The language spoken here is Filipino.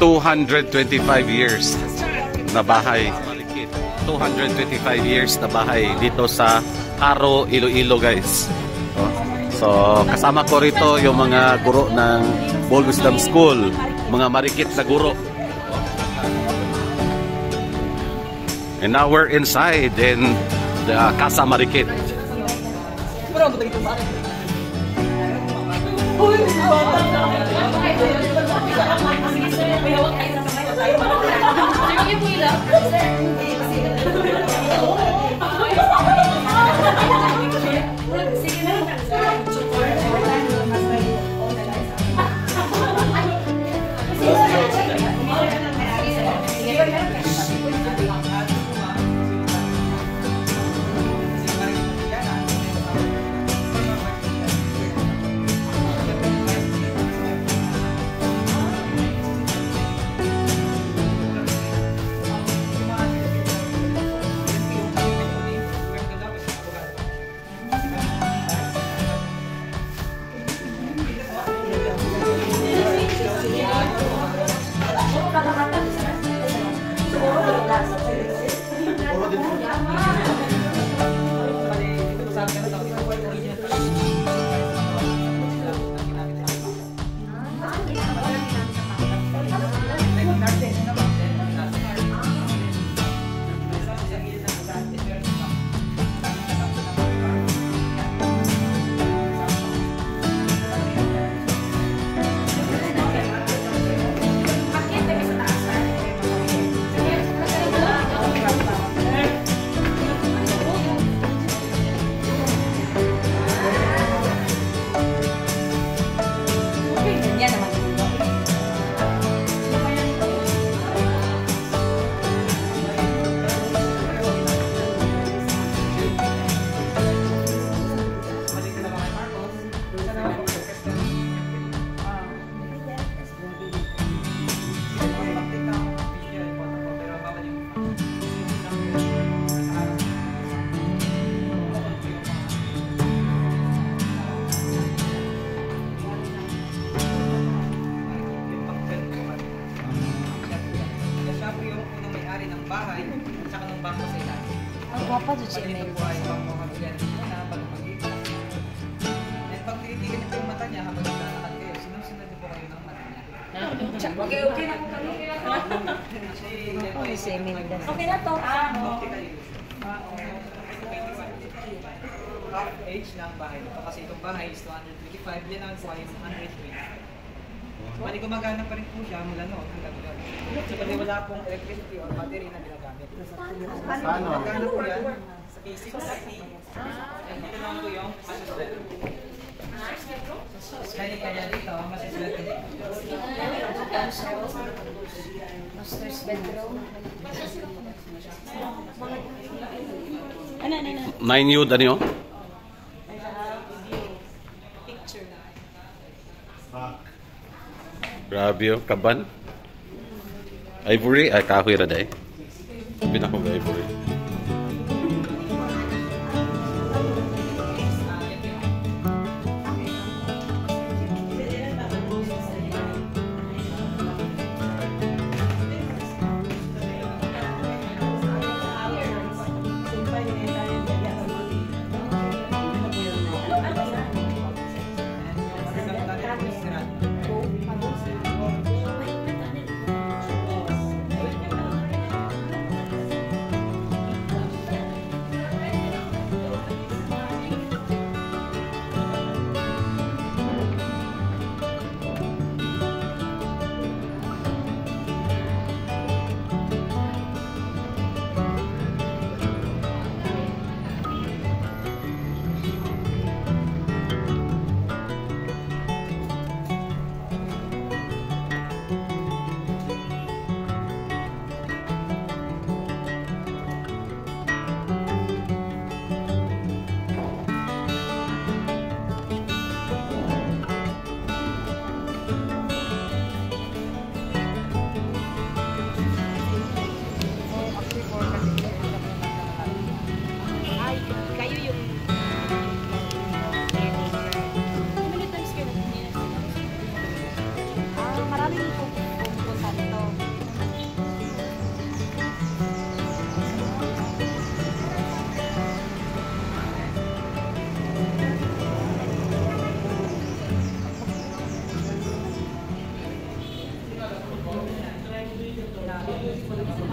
225 years na bahay. 225 years na bahay dito sa Haro, Iloilo, guys. So, kasama ko rito yung mga guro ng Bold Wisdom School, mga marikit na guro. And now we're inside in the Casa Marikit. Guwapa dyan siya may pag tititigan niyo po yung mata niya habang naglalakad kayo, sinusunod niyo po kayo ng mata niya. Okay na po kami. Okay na to. Half age ng bahay nito kasi itong bahay is 225, yan ang buhay is 120. Bali gumagana pa rin po siya mula noon hanggang ngayon. So pati wala pong electricity or battery na ginagamit. Paano? Gumagana po yan sa basic city. And dito lang po yung masaswerte. Kaya dito, masaswerte dito. Master's bedroom. Ano? 9 yun, ano yun? Picture na. Grabe yun, kaban. Ivory, ay kahoy ra day. Binakong ivory. Ito